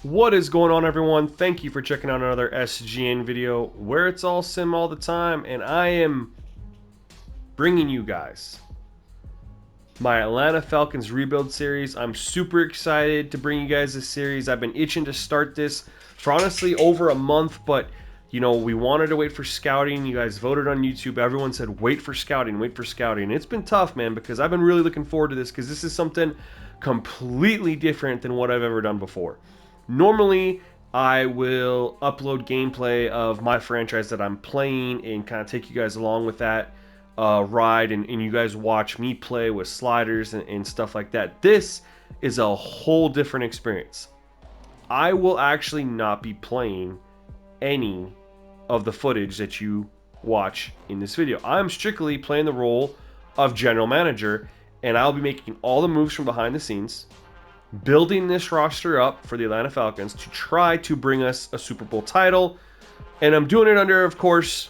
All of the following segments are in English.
What is going on, everyone? Thank you for checking out another SGN video where it's all sim all the time, and I am bringing you guys my Atlanta Falcons rebuild series. I'm super excited to bring you guys this series. I've been itching to start this for honestly over a month, but we wanted to wait for scouting. You guys voted on YouTube. Everyone said wait for scouting, wait for scouting. It's been tough, man, because I've been really looking forward to this because this is something completely different than what I've ever done before. Normally, I will upload gameplay of my franchise that I'm playing and kind of take you guys along with that ride, and you guys watch me play with sliders and stuff like that. This is a whole different experience. I will actually not be playing any of the footage that you watch in this video. I'm strictly playing the role of general manager, and I'll be making all the moves from behind the scenes, building this roster up for the Atlanta Falcons to try to bring us a Super Bowl title. And I'm doing it under, of course,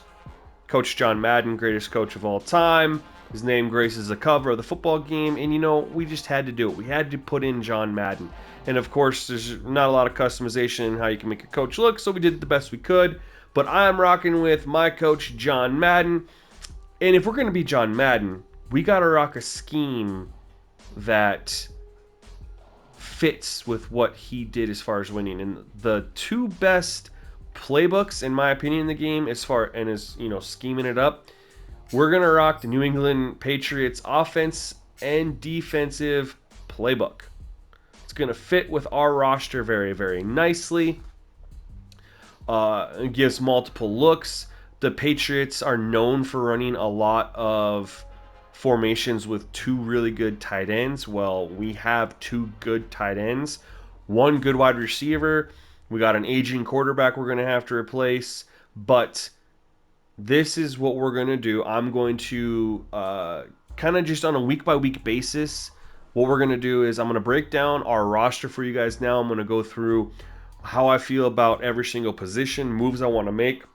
Coach John Madden, greatest coach of all time. His name graces the cover of the football game, and we just had to do it. We had to put in John Madden. And of course, there's not a lot of customization in how you can make a coach look, so we did the best we could. But I'm rocking with my coach, John Madden. And if we're going to be John Madden, we got to rock a scheme that fits with what he did as far as winning. And the two best playbooks, in my opinion, in the game, as far and as scheming it up, we're gonna rock the New England Patriots offense and defensive playbook. It's gonna fit with our roster very, very nicely. It gives multiple looks. The Patriots are known for running a lot of formations with two really good tight ends. Well, we have two good tight ends, one good wide receiver. We got an aging quarterback we're going to have to replace, but this is what we're going to do. I'm going to kind of just on a week-by-week basis, what we're going to do is I'm going to break down our roster for you guys now. I'm going to go through how I feel about every single position, moves I want to make.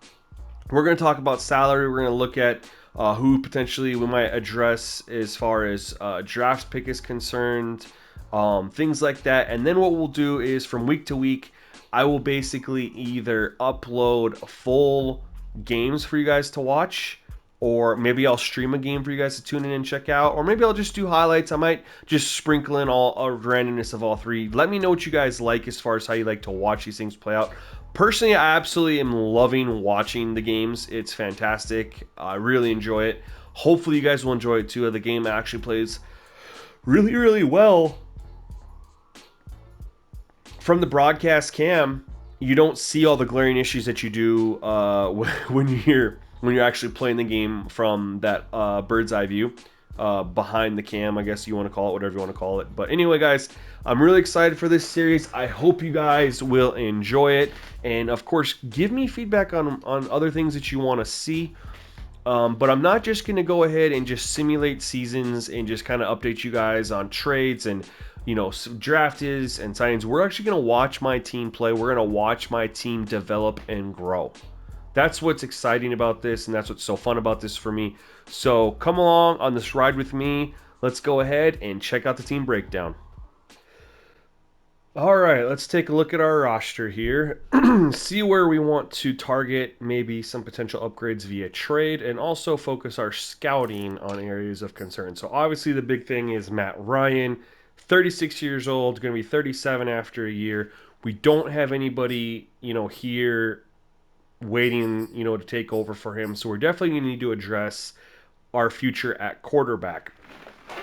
We're going to talk about salary. We're going to look at who potentially we might address as far as draft pick is concerned, things like that. And then what we'll do is from week to week, I will basically either upload full games for you guys to watch, or maybe I'll stream a game for you guys to tune in and check out, or maybe I'll just do highlights. I might just sprinkle in all a randomness of all three. Let me know what you guys like as far as how you like to watch these things play out. Personally, I absolutely am loving watching the games. It's fantastic. I really enjoy it. Hopefully you guys will enjoy it too. The game actually plays really, really well. From the broadcast cam, you don't see all the glaring issues that you do when you're actually playing the game from that bird's eye view behind the cam, I guess you want to call it, whatever you want to call it. But anyway, guys, I'm really excited for this series. I hope you guys will enjoy it, and of course, give me feedback on other things that you want to see. But I'm not just going to go ahead and just simulate seasons and just kind of update you guys on trades and draft is and signings. We're actually going to watch my team play. We're going to watch my team develop and grow. That's what's exciting about this, and that's what's so fun about this for me. So come along on this ride with me. Let's go ahead and check out the team breakdown. All right, let's take a look at our roster here. See where we want to target maybe some potential upgrades via trade, and also focus our scouting on areas of concern. So obviously the big thing is Matt Ryan, 36 years old, going to be 37 after a year. We don't have anybody, here waiting, to take over for him. So we're definitely going to need to address our future at quarterback.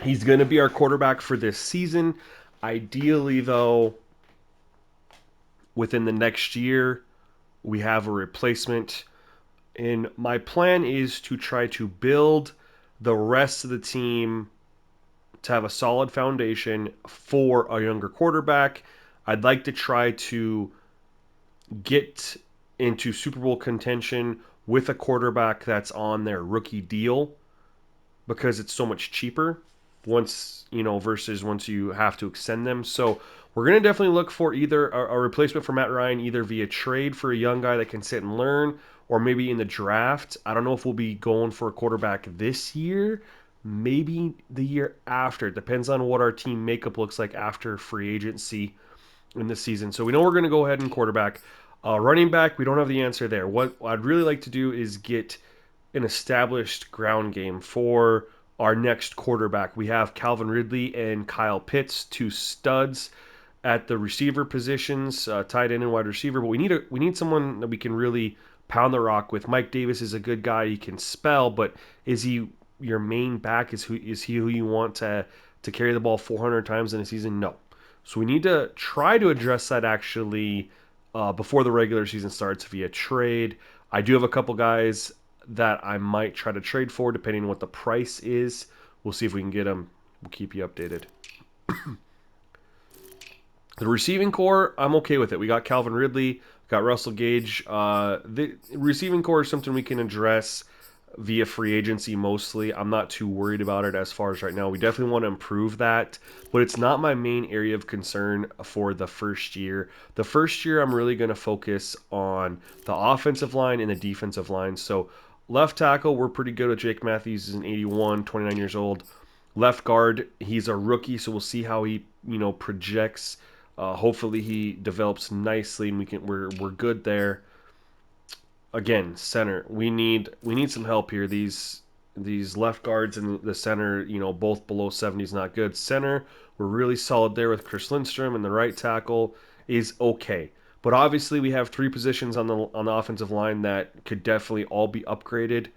He's going to be our quarterback for this season. Ideally, though, within the next year, we have a replacement. And my plan is to try to build the rest of the team to have a solid foundation for a younger quarterback. I'd like to try to get into Super Bowl contention with a quarterback that's on their rookie deal, because it's so much cheaper once versus once you have to extend them. So we're going to definitely look for either a replacement for Matt Ryan, either via trade for a young guy that can sit and learn, or maybe in the draft. I don't know if we'll be going for a quarterback this year, maybe the year after. It depends on what our team makeup looks like after free agency. in this season. So we know we're going to go ahead and quarterback. Running back, we don't have the answer there. What I'd really like to do is get an established ground game for our next quarterback. We have Calvin Ridley and Kyle Pitts, two studs at the receiver positions, tight end and wide receiver. But we need someone that we can really pound the rock with. Mike Davis is a good guy; he can spell, but is he your main back? Is he who you want to carry the ball 400 times in a season? No. So we need to try to address that actually before the regular season starts via trade. I do have a couple guys that I might try to trade for depending on what the price is. We'll see if we can get them. We'll keep you updated. The receiving core, I'm okay with it. We got Calvin Ridley, got Russell Gage. The receiving core is something we can address via free agency mostly. I'm not too worried about it as far as right now. We definitely want to improve that, but it's not my main area of concern for the first year. The first year, I'm really going to focus on the offensive line and the defensive line. So left tackle, we're pretty good with Jake Matthews. He's an 81, 29 years old. Left guard, he's a rookie, so we'll see how he projects. Hopefully he develops nicely, and we're good there. Again, center, we need some help here. These left guards and the center, both below 70 is not good. Center, we're really solid there with Chris Lindstrom, and the right tackle is okay. But obviously, we have three positions on the offensive line that could definitely all be upgraded,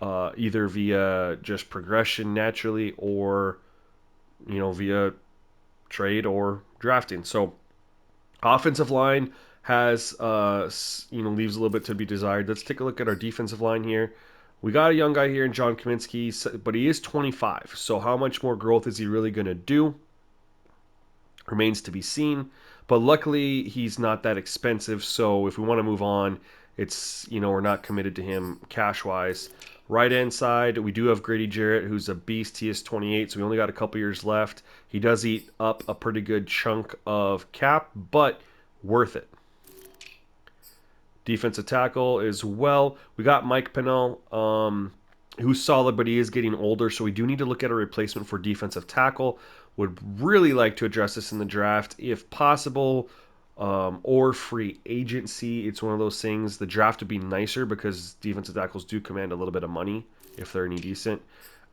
either via just progression naturally or via trade or drafting. So offensive line has leaves a little bit to be desired. Let's take a look at our defensive line here. We got a young guy here in John Kaminsky, but he is 25. So how much more growth is he really going to do? Remains to be seen. But luckily, he's not that expensive. So if we want to move on, it's we're not committed to him cash wise. Right hand side, we do have Grady Jarrett, who's a beast. He is 28, so we only got a couple years left. He does eat up a pretty good chunk of cap, but worth it. Defensive tackle as well. We got Mike Pennell, who's solid, but he is getting older, so we do need to look at a replacement for defensive tackle. Would really like to address this in the draft if possible, or free agency. It's one of those things. The draft would be nicer because defensive tackles do command a little bit of money if they're any decent.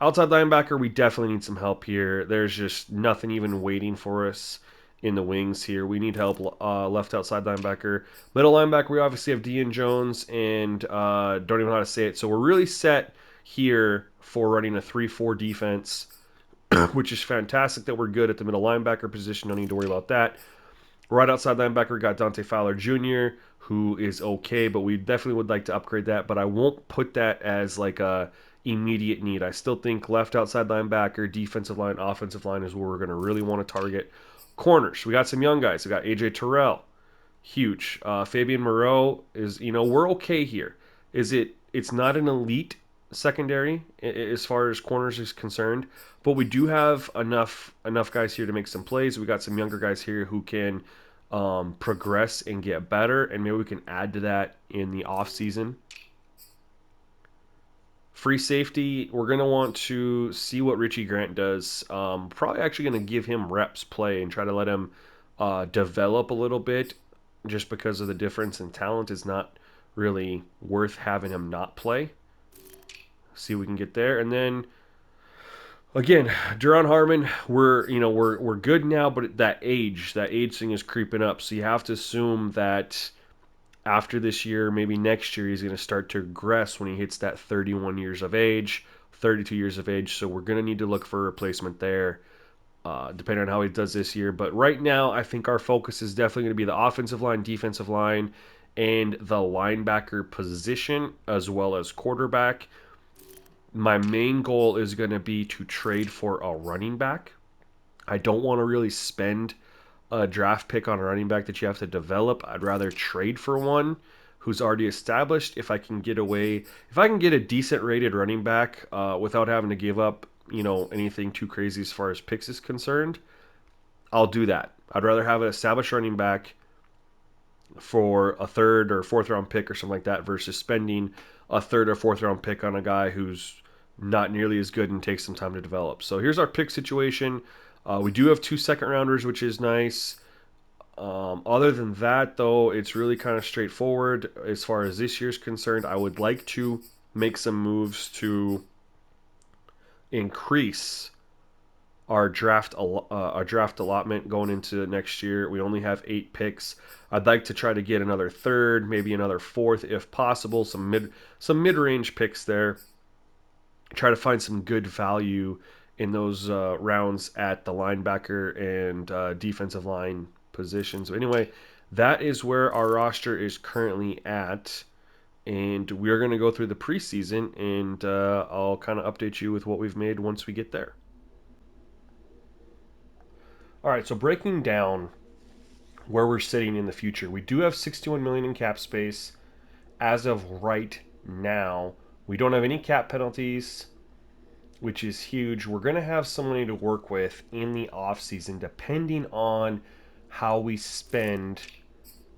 Outside linebacker, we definitely need some help here. There's just nothing even waiting for us in the wings here. We need help left outside linebacker. Middle linebacker, we obviously have Dean Jones and don't even know how to say it. So we're really set here for running a 3-4 defense, which is fantastic that we're good at the middle linebacker position. Don't need to worry about that. Right outside linebacker, we got Dante Fowler Jr., who is okay, but we definitely would like to upgrade that. But I won't put that as like a immediate need. I still think left outside linebacker, defensive line, offensive line is where we're going to really want to target. Corners, we got some young guys. We got AJ Terrell, huge. Fabian Moreau is, we're okay here. It's not an elite secondary as far as corners is concerned, but we do have enough guys here to make some plays. We got some younger guys here who can progress and get better, and maybe we can add to that in the off season. Free safety, we're going to want to see what Richie Grant does. Probably actually going to give him reps play and try to let him develop a little bit, just because of the difference in talent is not really worth having him not play. See if we can get there. And then, again, Duron Harmon, we're good now, but that age thing is creeping up. So you have to assume that after this year, maybe next year, he's going to start to regress when he hits that 31 years of age, 32 years of age. So we're going to need to look for a replacement there, depending on how he does this year. But right now, I think our focus is definitely going to be the offensive line, defensive line, and the linebacker position, as well as quarterback. My main goal is going to be to trade for a running back. I don't want to really spend a draft pick on a running back that you have to develop. I'd rather trade for one who's already established. If I can get a decent rated running back without having to give up, anything too crazy as far as picks is concerned, I'll do that. I'd rather have an established running back for a third or fourth round pick or something like that versus spending a third or fourth round pick on a guy who's not nearly as good and takes some time to develop. So here's our pick situation. We do have 2 second rounders, which is nice. Other than that, though, it's really kind of straightforward as far as this year's concerned. I would like to make some moves to increase our draft allotment going into next year. We only have 8 picks. I'd like to try to get another third, maybe another fourth if possible. Some mid range picks there. Try to find some good value in those rounds at the linebacker and defensive line positions. So anyway, that is where our roster is currently at. And we're going to go through the preseason, and I'll kind of update you with what we've made once we get there. All right, so breaking down where we're sitting in the future, we do have 61 million in cap space as of right now. We don't have any cap penalties, which is huge. We're going to have some money to work with in the offseason, depending on how we spend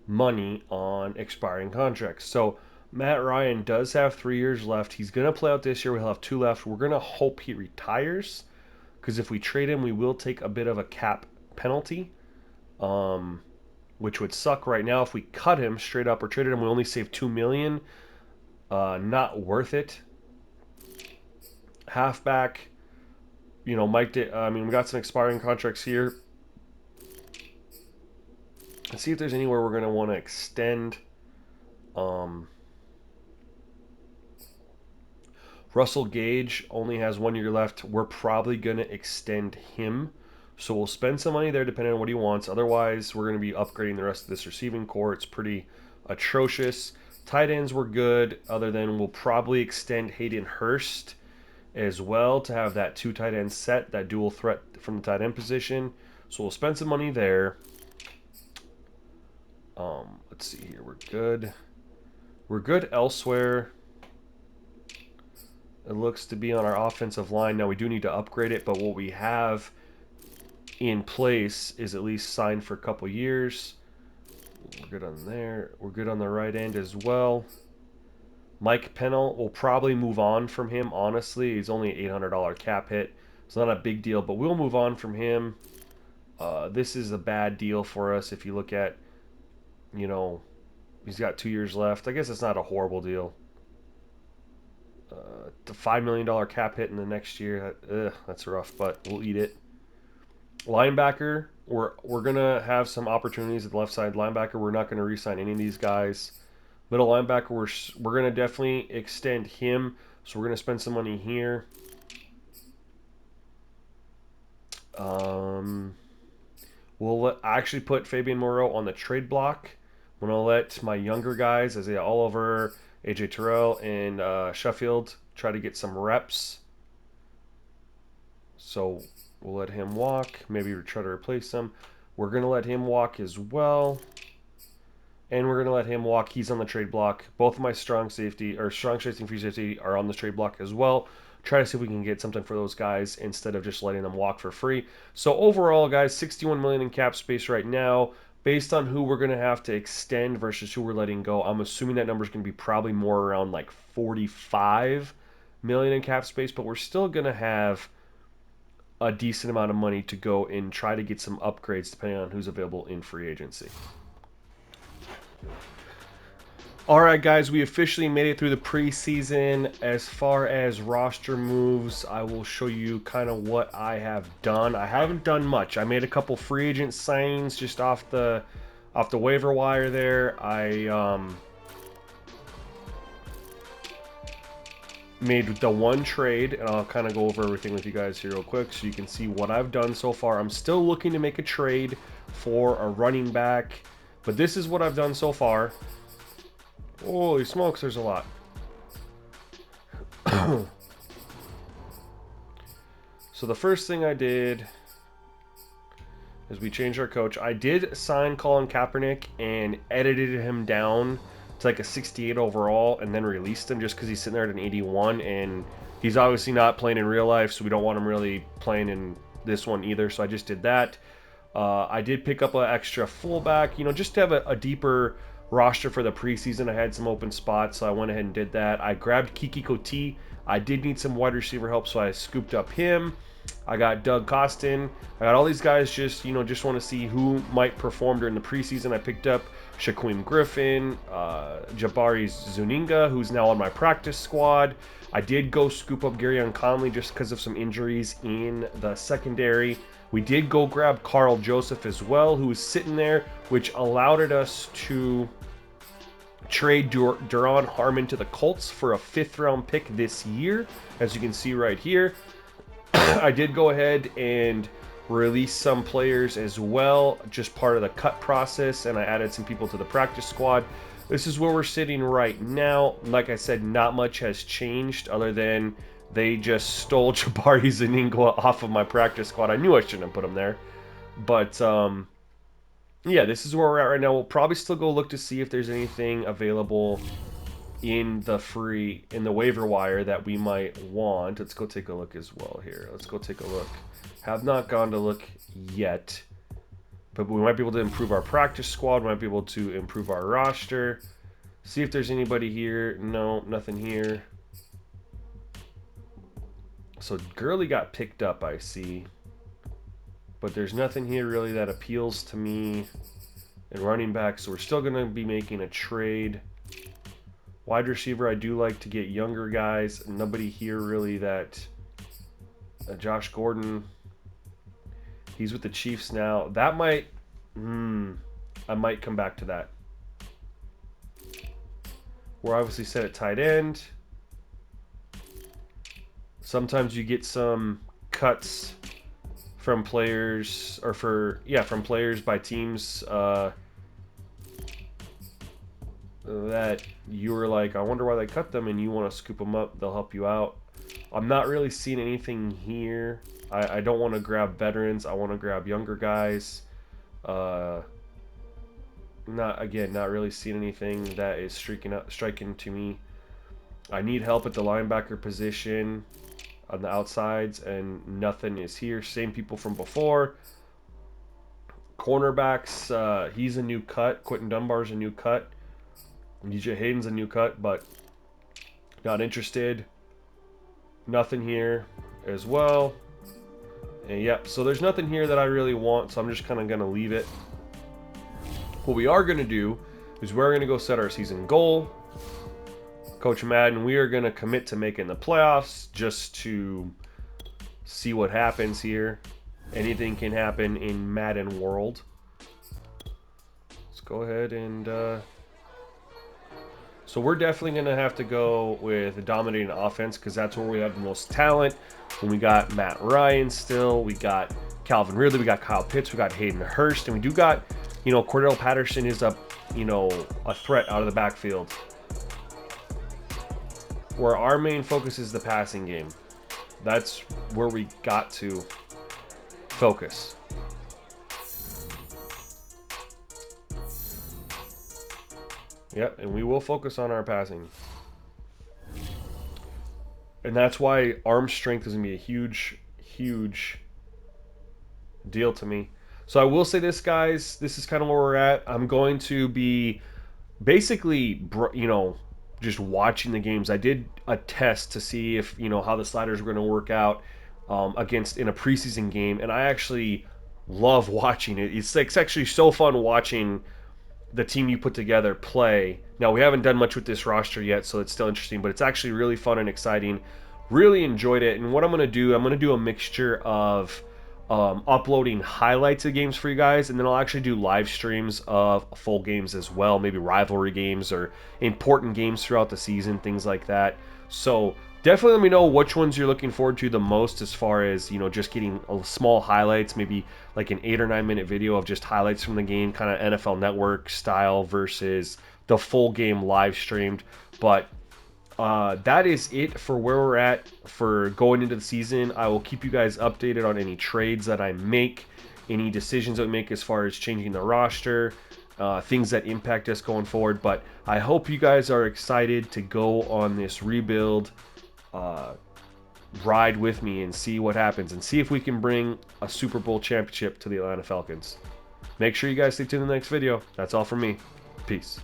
money on expiring contracts. So Matt Ryan does have 3 years left. He's going to play out this year. We'll have 2 left. We're going to hope he retires, because if we trade him, we will take a bit of a cap penalty, which would suck right now. If we cut him straight up or traded him, we only save $2 million. Not worth it. Halfback, Mike did. We got some expiring contracts here. Let's see if there's anywhere we're going to want to extend. Russell Gage only has 1 year left. We're probably going to extend him. So we'll spend some money there depending on what he wants. Otherwise, we're going to be upgrading the rest of this receiving core. It's pretty atrocious. Tight ends were good, other than we'll probably extend Hayden Hurst as well to have that 2 tight end set, that dual threat from the tight end position. So we'll spend some money there. Let's see here. We're good. We're good elsewhere. It looks to be on our offensive line. Now we do need to upgrade it, but what we have in place is at least signed for a couple years. We're good on there. We're good on the right end as well. Mike Pennell, will probably move on from him, honestly. He's only an $800 cap hit. It's not a big deal, but we'll move on from him. This is a bad deal for us if you look at, he's got 2 years left. I guess it's not a horrible deal. The $5 million cap hit in the next year, that's rough, but we'll eat it. Linebacker, we're going to have some opportunities at the left side. Linebacker, we're not going to re-sign any of these guys. Middle linebacker, we're going to definitely extend him, so we're going to spend some money here. We'll actually put Fabian Moreau on the trade block. I'm going to let my younger guys, Isaiah Oliver, AJ Terrell, and Sheffield, try to get some reps. So we'll let him walk. Maybe try to replace him. We're going to let him walk as well. And we're going to let him walk. He's on the trade block. Both of my strong safety and free safety are on the trade block as well. Try to see if we can get something for those guys instead of just letting them walk for free. So overall, guys, 61 million in cap space right now. Based on who we're going to have to extend versus who we're letting go, I'm assuming that number is going to be probably more around like 45 million in cap space, but we're still going to have a decent amount of money to go and try to get some upgrades depending on who's available in free agency. All right, guys, we officially made it through the preseason. As far as roster moves, I will show you kind of what I have done. I haven't done much. I made a couple free agent signings just off the waiver wire there. I made the one trade, and I'll kind of go over everything with you guys here real quick so you can see what I've done so far. I'm still looking to make a trade for a running back, but this is what I've done so far. Holy smokes, there's a lot. So the first thing I did is we changed our coach. I did sign Colin Kaepernick and edited him down to like a 68 overall and then released him just because he's sitting there at an 81, and he's obviously not playing in real life, so we don't want him really playing in this one either, so I just did that. I did pick up an extra fullback, just to have a deeper roster for the preseason. I had some open spots, so I went ahead and did that. I grabbed Kiki Coty. I did need some wide receiver help, so I scooped up him. I got Doug Costin. I got all these guys just want to see who might perform during the preseason. I picked up Shaquem Griffin, Jabari Zuninga, who's now on my practice squad. I did go scoop up Garyon Conley just because of some injuries in the secondary. We did go grab Carl Joseph as well, who was sitting there, which allowed us to trade Duron Harmon to the Colts for a 5th-round pick this year, as you can see right here. I did go ahead and release some players as well, just part of the cut process, and I added some people to the practice squad. This is where we're sitting right now. Like I said, not much has changed other than they just stole Jabari Zuninga off of my practice squad. I knew I shouldn't have put him there. But, yeah, this is where we're at right now. We'll probably still go look to see if there's anything available in the waiver wire that we might want. Let's go take a look as well here. Let's go take a look. Have not gone to look yet, but we might be able to improve our practice squad. We might be able to improve our roster. See if there's anybody here. No, nothing here. So Gurley got picked up, I see. But there's nothing here really that appeals to me in running back, so we're still going to be making a trade. Wide receiver, I do like to get younger guys. Nobody here really that... Josh Gordon, he's with the Chiefs now. That might... I might come back to that. We're obviously set at tight end. Sometimes you get some cuts from players, or from players by teams that you were like, I wonder why they cut them, and you want to scoop them up. They'll help you out. I'm not really seeing anything here. I don't want to grab veterans. I want to grab younger guys. Not really seeing anything that is striking to me. I need help at the linebacker position on the outsides, and nothing is here. Same people from before. Cornerbacks, he's a new cut. Quentin Dunbar's a new cut. DJ Hayden's a new cut, but not interested. Nothing here as well. And yep, so there's nothing here that I really want, so I'm just kind of going to leave it. What we are going to do is we're going to go set our season goal. Coach Madden, we are going to commit to making the playoffs just to see what happens here. Anything can happen in Madden world. Let's go ahead and... So we're definitely going to have to go with a dominating offense because that's where we have the most talent. When we got Matt Ryan still, we got Calvin Ridley, we got Kyle Pitts, we got Hayden Hurst, and we do got, Cordell Patterson is a threat out of the backfield. Where our main focus is the passing game. That's where we got to focus. Yep, and we will focus on our passing. And that's why arm strength is going to be a huge, huge deal to me. So I will say this, guys. This is kind of where we're at. I'm going to be basically, just watching the games. I did a test to see if, how the sliders were going to work out in a preseason game. And I actually love watching it. It's actually so fun watching the team you put together play. Now, we haven't done much with this roster yet, so it's still interesting, but it's actually really fun and exciting. Really enjoyed it. And what I'm going to do a mixture of uploading highlights of games for you guys, and then I'll actually do live streams of full games as well, maybe rivalry games or important games throughout the season, things like that. So definitely let me know which ones you're looking forward to the most as far as, just getting small highlights, maybe like an 8 or 9 minute video of just highlights from the game, kind of NFL Network style versus the full game live streamed. But that is it for where we're at for going into the season. I will keep you guys updated on any trades that I make, any decisions that we make as far as changing the roster, things that impact us going forward. But I hope you guys are excited to go on this rebuild ride with me and see what happens and see if we can bring a Super Bowl championship to the Atlanta Falcons. Make sure you guys stay tuned in the next video. That's all from me. Peace.